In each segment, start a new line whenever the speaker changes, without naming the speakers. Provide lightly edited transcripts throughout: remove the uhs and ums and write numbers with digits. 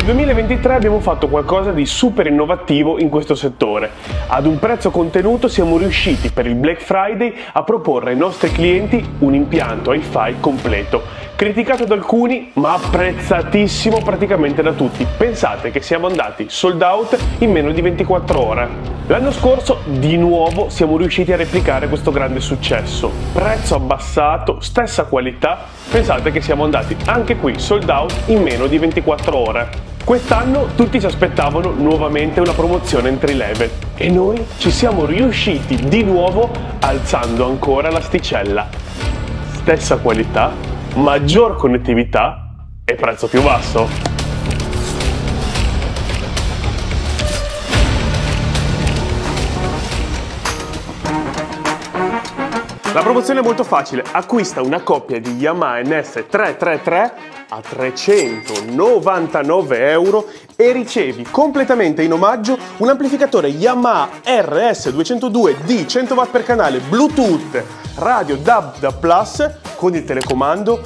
2023 abbiamo fatto qualcosa di super innovativo in questo settore. Ad un prezzo contenuto siamo riusciti per il Black Friday a proporre ai nostri clienti un impianto Hi-Fi completo, criticato da alcuni ma apprezzatissimo praticamente da tutti. Pensate che siamo andati sold out in meno di 24 ore. L'anno scorso di nuovo siamo riusciti a replicare questo grande successo. Prezzo abbassato, stessa qualità, pensate che siamo andati anche qui sold out in meno di 24 ore. Quest'anno tutti si aspettavano nuovamente una promozione entry level e noi ci siamo riusciti di nuovo alzando ancora l'asticella. Stessa qualità, maggior connettività e prezzo più basso. La promozione è molto facile, acquista una coppia di Yamaha NS333 a 399 euro e ricevi completamente in omaggio un amplificatore Yamaha RS202D 100 watt per canale Bluetooth radio DAB+ con il telecomando,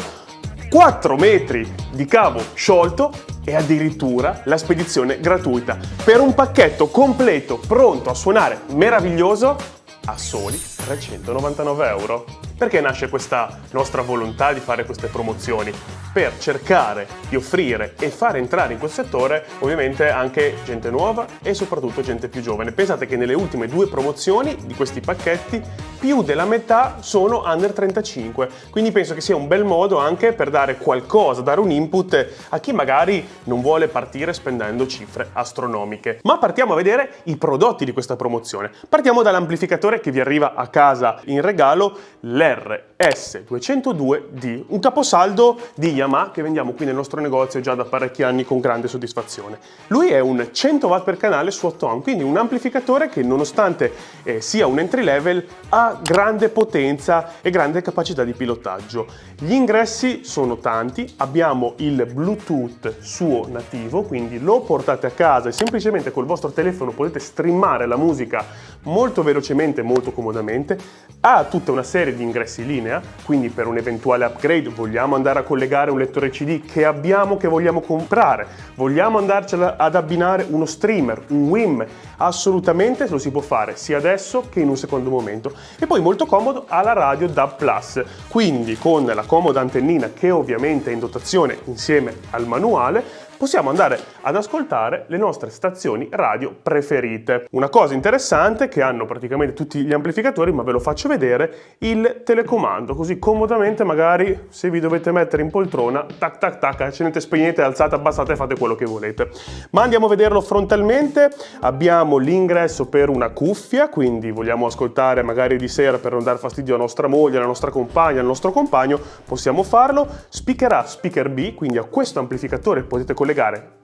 4 metri di cavo sciolto e addirittura la spedizione gratuita per un pacchetto completo pronto a suonare meraviglioso a soli 399 euro. Perché nasce questa nostra volontà di fare queste promozioni? Per cercare di offrire e fare entrare in questo settore ovviamente anche gente nuova e soprattutto gente più giovane. Pensate che nelle ultime 2 promozioni di questi pacchetti più della metà sono under 35, quindi penso che sia un bel modo anche per dare qualcosa, dare un input a chi magari non vuole partire spendendo cifre astronomiche. Ma partiamo a vedere i prodotti di questa promozione. Partiamo dall'amplificatore che vi arriva a casa in regalo, l'RS202D, un caposaldo di Yamaha che vendiamo qui nel nostro negozio già da parecchi anni con grande soddisfazione. Lui è un 100 watt per canale su 8 ohm, quindi un amplificatore che nonostante sia un entry level ha grande potenza e grande capacità di pilotaggio. Gli ingressi sono tanti, abbiamo il Bluetooth suo nativo, quindi lo portate a casa e semplicemente col vostro telefono potete streamare la musica molto velocemente, molto comodamente. Ha tutta una serie di ingressi linea, quindi per un eventuale upgrade vogliamo andare a collegare un lettore CD che abbiamo, che vogliamo comprare, vogliamo andarcela ad abbinare uno streamer, un WIM, assolutamente lo si può fare sia adesso che in un secondo momento. E poi molto comodo ha la radio DAB+, quindi con la comoda antennina che ovviamente è in dotazione insieme al manuale possiamo andare ad ascoltare le nostre stazioni radio preferite. Una cosa interessante che hanno praticamente tutti gli amplificatori, ma ve lo faccio vedere, il telecomando, così comodamente magari se vi dovete mettere in poltrona, tac tac tac, accendete, spegnete, alzate, abbassate, fate quello che volete. Ma andiamo a vederlo frontalmente. Abbiamo l'ingresso per una cuffia, quindi vogliamo ascoltare magari di sera per non dar fastidio a nostra moglie, alla nostra compagna, al nostro compagno, possiamo farlo. Speaker A, speaker B, quindi a questo amplificatore potete collegare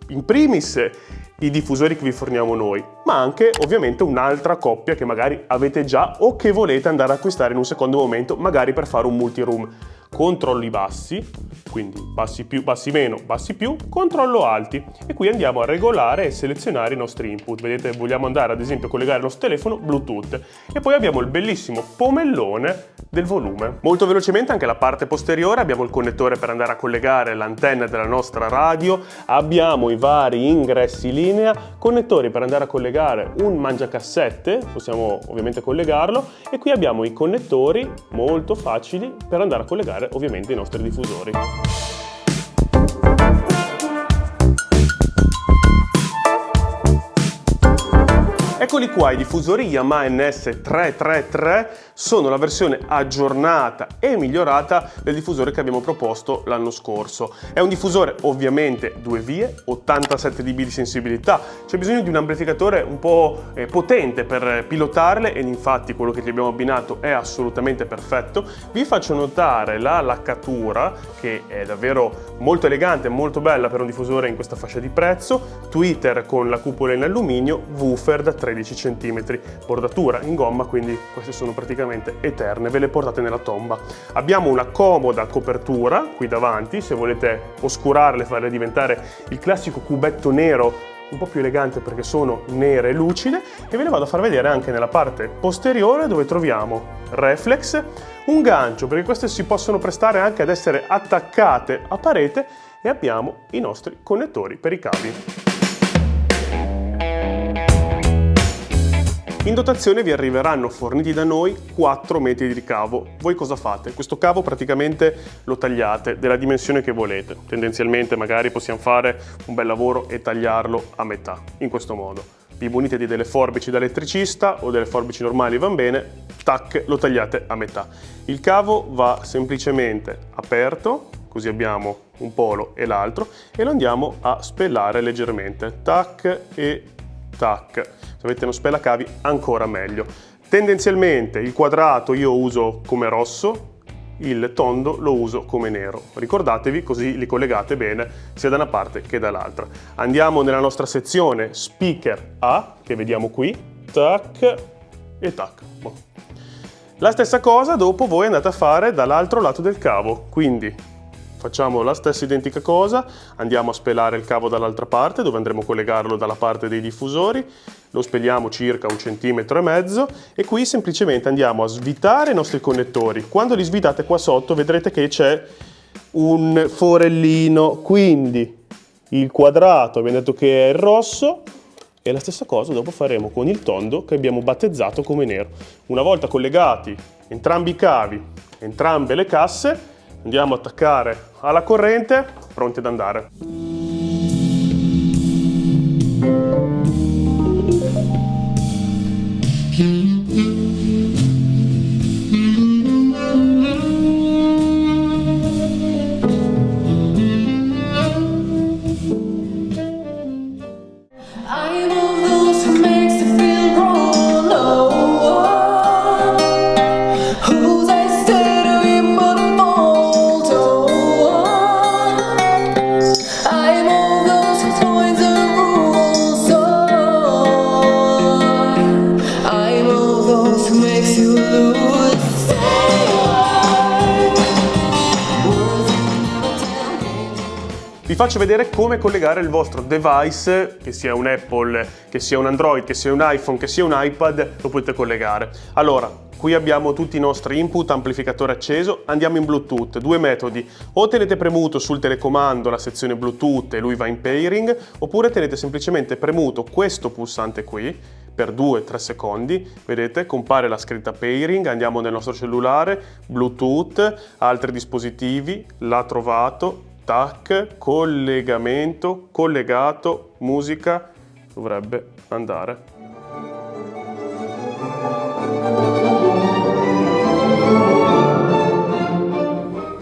in primis i diffusori che vi forniamo noi, ma anche ovviamente un'altra coppia che magari avete già o che volete andare a acquistare in un secondo momento, magari per fare un multi-room. Controlli bassi, quindi bassi più, bassi meno, bassi più, controllo alti, e qui andiamo a regolare e selezionare i nostri input. Vedete, vogliamo andare ad esempio a collegare il nostro telefono Bluetooth e poi abbiamo il bellissimo pomellone del volume. Molto velocemente anche la parte posteriore, abbiamo il connettore per andare a collegare l'antenna della nostra radio, abbiamo i vari ingressi linea, connettori per andare a collegare un mangiacassette, possiamo ovviamente collegarlo, e qui abbiamo i connettori molto facili per andare a collegare ovviamente i nostri diffusori. Eccoli qua, i diffusori Yamaha NS333 sono la versione aggiornata e migliorata del diffusore che abbiamo proposto l'anno scorso. È un diffusore ovviamente 2 vie, 87 dB di sensibilità, c'è bisogno di un amplificatore un po' potente per pilotarle e infatti quello che gli abbiamo abbinato è assolutamente perfetto. Vi faccio notare la laccatura che è davvero molto elegante, molto bella per un diffusore in questa fascia di prezzo, tweeter con la cupola in alluminio, woofer da 13 cm, bordatura in gomma, quindi queste sono praticamente eterne, ve le portate nella tomba. Abbiamo una comoda copertura qui davanti, se volete oscurarle, farle diventare il classico cubetto nero un po' più elegante perché sono nere e lucide, e ve le vado a far vedere anche nella parte posteriore dove troviamo reflex, un gancio perché queste si possono prestare anche ad essere attaccate a parete e abbiamo i nostri connettori per i cavi. In dotazione vi arriveranno forniti da noi 4 metri di cavo. Voi cosa fate? Questo cavo praticamente lo tagliate della dimensione che volete. Tendenzialmente magari possiamo fare un bel lavoro e tagliarlo a metà, in questo modo. Vi munite di delle forbici da elettricista o delle forbici normali, van bene, tac, lo tagliate a metà. Il cavo va semplicemente aperto, così abbiamo un polo e l'altro, e lo andiamo a spellare leggermente, tac e tac. Se avete uno spelacavi ancora meglio. Tendenzialmente il quadrato io uso come rosso, il tondo lo uso come nero. Ricordatevi, così li collegate bene sia da una parte che dall'altra. Andiamo nella nostra sezione speaker A, che vediamo qui, tac e tac. La stessa cosa dopo voi andate a fare dall'altro lato del cavo, quindi facciamo la stessa identica cosa, andiamo a spelare il cavo dall'altra parte dove andremo a collegarlo dalla parte dei diffusori, lo speliamo circa 1,5 centimetri e qui semplicemente andiamo a svitare i nostri connettori. Quando li svitate qua sotto vedrete che c'è un forellino, quindi il quadrato abbiamo detto che è il rosso e la stessa cosa dopo faremo con il tondo che abbiamo battezzato come nero. Una volta collegati entrambi i cavi, entrambe le casse, andiamo a attaccare alla corrente, pronti ad andare. Vi faccio vedere come collegare il vostro device, che sia un Apple, che sia un Android, che sia un iPhone, che sia un iPad, lo potete collegare. Allora, qui abbiamo tutti i nostri input, amplificatore acceso, andiamo in Bluetooth, 2 metodi. O tenete premuto sul telecomando la sezione Bluetooth e lui va in pairing, oppure tenete semplicemente premuto questo pulsante qui, per 2-3 secondi, vedete, compare la scritta pairing, andiamo nel nostro cellulare, Bluetooth, altri dispositivi, l'ha trovato, tac, collegamento, collegato, musica, dovrebbe andare.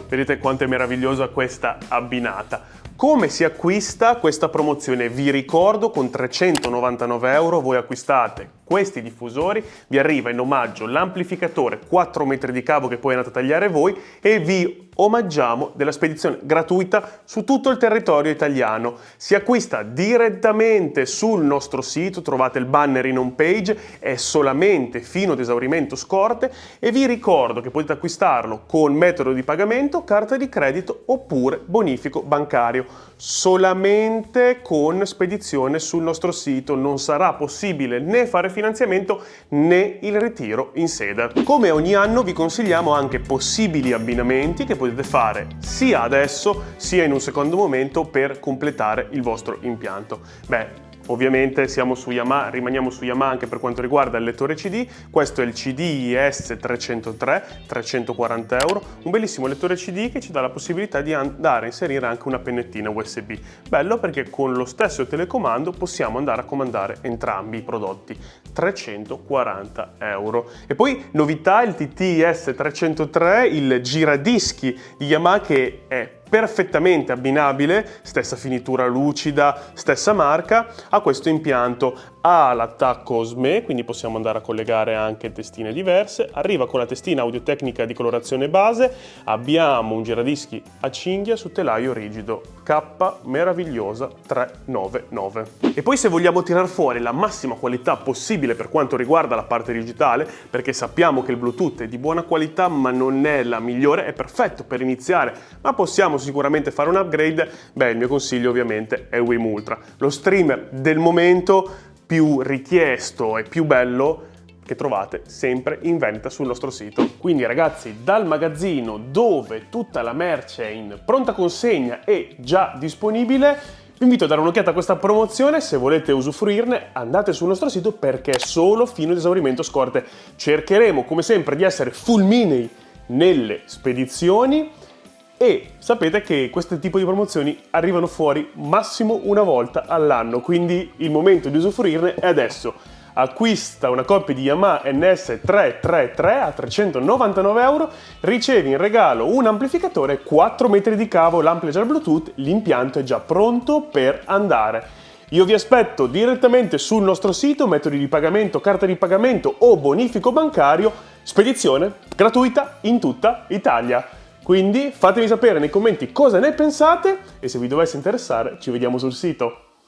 Vedete quanto è meravigliosa questa abbinata. Come si acquista questa promozione? Vi ricordo, con 399 euro voi acquistate questi diffusori, vi arriva in omaggio l'amplificatore 4 metri di cavo che poi andate a tagliare voi e vi omaggiamo della spedizione gratuita su tutto il territorio italiano. Si acquista direttamente sul nostro sito, trovate il banner in home page, è solamente fino ad esaurimento scorte e vi ricordo che potete acquistarlo con metodo di pagamento, carta di credito oppure bonifico bancario. Solamente con spedizione sul nostro sito, non sarà possibile né fare finanziamento né il ritiro in sede. Come ogni anno vi consigliamo anche possibili abbinamenti che potete fare sia adesso sia in un secondo momento per completare il vostro impianto. Ovviamente siamo su Yamaha, rimaniamo su Yamaha anche per quanto riguarda il lettore CD. Questo è il CDIS 303, 340 euro, un bellissimo lettore CD che ci dà la possibilità di andare a inserire anche una pennettina USB. Bello perché con lo stesso telecomando possiamo andare a comandare entrambi i prodotti. 340 euro. E poi novità, il TTIS 303, il giradischi di Yamaha che è perfettamente abbinabile, stessa finitura lucida, stessa marca, a questo impianto. Ha l'attacco SME, quindi possiamo andare a collegare anche testine diverse, arriva con la testina audio-tecnica di colorazione base, abbiamo un giradischi a cinghia su telaio rigido, K meravigliosa 399. E poi se vogliamo tirar fuori la massima qualità possibile per quanto riguarda la parte digitale, perché sappiamo che il Bluetooth è di buona qualità ma non è la migliore, è perfetto per iniziare, ma possiamo sicuramente fare un upgrade, il mio consiglio ovviamente è Wim Ultra, lo streamer del momento più richiesto e più bello che trovate sempre in vendita sul nostro sito. Quindi ragazzi, dal magazzino dove tutta la merce è in pronta consegna e già disponibile, vi invito a dare un'occhiata a questa promozione. Se volete usufruirne, andate sul nostro sito perché è solo fino ad esaurimento scorte. Cercheremo come sempre di essere fulminei nelle spedizioni e sapete che questo tipo di promozioni arrivano fuori massimo una volta all'anno, quindi il momento di usufruirne è adesso. Acquista una coppia di Yamaha NS333 a 399 euro, ricevi in regalo un amplificatore, 4 metri di cavo, l'amplifier Bluetooth, l'impianto è già pronto per andare. Io vi aspetto direttamente sul nostro sito, metodi di pagamento, carta di pagamento o bonifico bancario, spedizione gratuita in tutta Italia. Quindi fatemi sapere nei commenti cosa ne pensate e se vi dovesse interessare ci vediamo sul sito.